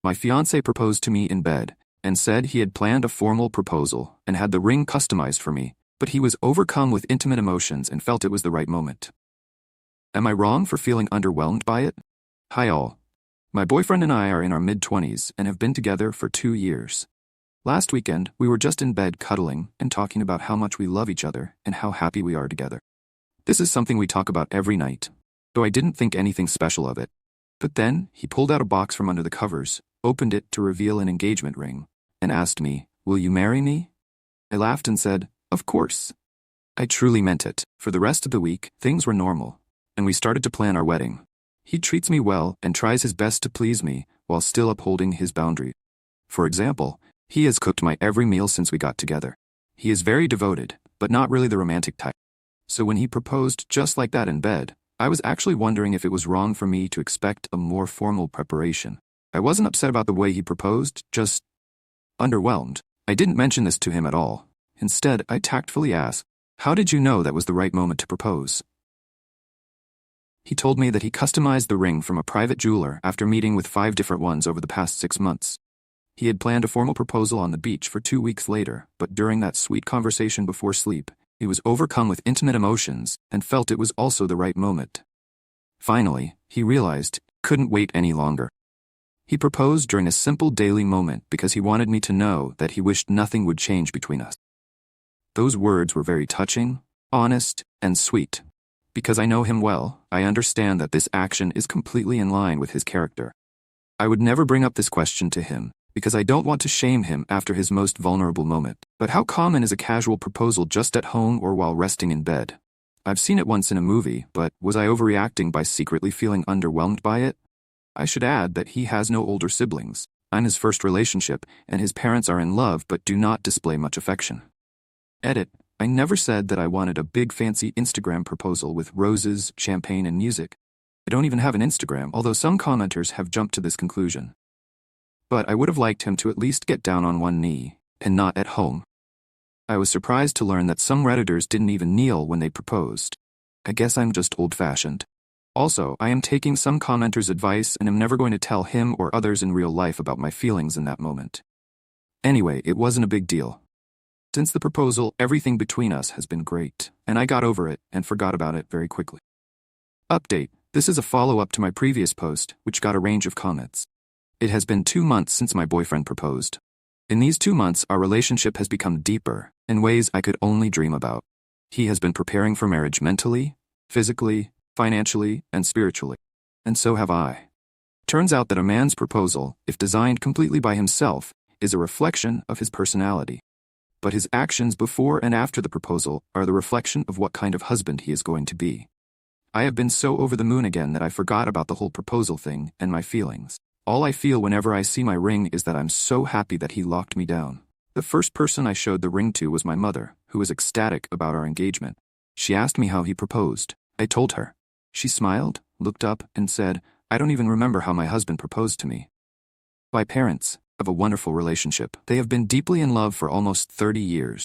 My fiancé proposed to me in bed and said he had planned a formal proposal and had the ring customized for me, but he was overcome with intimate emotions and felt it was the right moment. Am I wrong for feeling underwhelmed by it? Hi all. My boyfriend and I are in our mid-20s and have been together for 2 years. Last weekend, we were just in bed cuddling and talking about how much we love each other and how happy we are together. This is something we talk about every night, though I didn't think anything special of it. But then, he pulled out a box from under the covers, opened it to reveal an engagement ring, and asked me, "Will you marry me?" I laughed and said, "Of course." I truly meant it. For the rest of the week, things were normal, and we started to plan our wedding. He treats me well and tries his best to please me while still upholding his boundaries. For example, he has cooked my every meal since we got together. He is very devoted, but not really the romantic type. So when he proposed just like that in bed, I was actually wondering if it was wrong for me to expect a more formal preparation. I wasn't upset about the way he proposed, just underwhelmed. I didn't mention this to him at all. Instead, I tactfully asked, "How did you know that was the right moment to propose?" He told me that he customized the ring from a private jeweler after meeting with 5 different ones over the past 6 months. He had planned a formal proposal on the beach for 2 weeks later, but during that sweet conversation before sleep, he was overcome with intimate emotions and felt it was also the right moment. Finally, he realized he couldn't wait any longer. He proposed during a simple daily moment because he wanted me to know that he wished nothing would change between us. Those words were very touching, honest, and sweet. Because I know him well, I understand that this action is completely in line with his character. I would never bring up this question to him, because I don't want to shame him after his most vulnerable moment. But how common is a casual proposal just at home or while resting in bed? I've seen it once in a movie, but was I overreacting by secretly feeling underwhelmed by it? I should add that he has no older siblings. I'm his first relationship, and his parents are in love but do not display much affection. Edit. I never said that I wanted a big fancy Instagram proposal with roses, champagne, and music. I don't even have an Instagram, although some commenters have jumped to this conclusion. But I would have liked him to at least get down on one knee, and not at home. I was surprised to learn that some Redditors didn't even kneel when they proposed. I guess I'm just old-fashioned. Also, I am taking some commenters' advice and am never going to tell him or others in real life about my feelings in that moment. Anyway, it wasn't a big deal. Since the proposal, everything between us has been great, and I got over it and forgot about it very quickly. Update. This is a follow-up to my previous post, which got a range of comments. It has been 2 months since my boyfriend proposed. In these 2 months, our relationship has become deeper in ways I could only dream about. He has been preparing for marriage mentally, physically, financially, and spiritually. And so have I. Turns out that a man's proposal, if designed completely by himself, is a reflection of his personality. But his actions before and after the proposal are the reflection of what kind of husband he is going to be. I have been so over the moon again that I forgot about the whole proposal thing and my feelings. All I feel whenever I see my ring is that I'm so happy that he locked me down. The first person I showed the ring to was my mother, who was ecstatic about our engagement. She asked me how he proposed. I told her. She smiled, looked up, and said, "I don't even remember how my husband proposed to me." My parents have a wonderful relationship. They have been deeply in love for almost 30 years.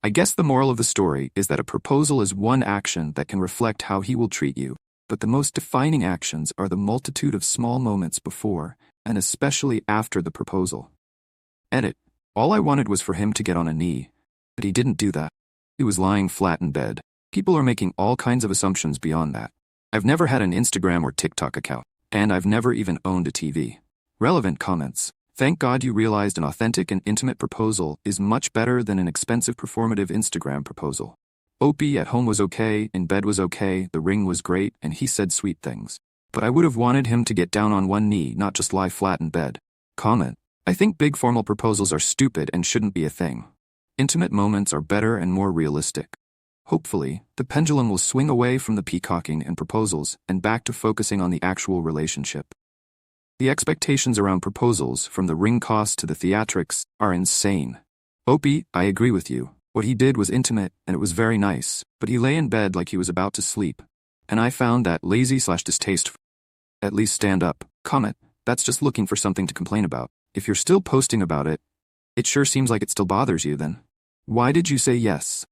I guess the moral of the story is that a proposal is one action that can reflect how he will treat you, but the most defining actions are the multitude of small moments before and especially after the proposal. Edit. All I wanted was for him to get on a knee, but he didn't do that. He was lying flat in bed. People are making all kinds of assumptions beyond that. I've never had an Instagram or TikTok account, and I've never even owned a TV. Relevant comments. Thank God you realized an authentic and intimate proposal is much better than an expensive performative Instagram proposal. Opie at home was okay, in bed was okay, the ring was great, and he said sweet things. But I would have wanted him to get down on one knee, not just lie flat in bed. Comment. I think big formal proposals are stupid and shouldn't be a thing. Intimate moments are better and more realistic. Hopefully, the pendulum will swing away from the peacocking and proposals and back to focusing on the actual relationship. The expectations around proposals, from the ring cost to the theatrics, are insane. Opie, I agree with you. What he did was intimate, and it was very nice, but he lay in bed like he was about to sleep. And I found that lazy/distasteful. At least stand up. Comment. That's just looking for something to complain about. If you're still posting about it, it sure seems like it still bothers you then. Why did you say yes?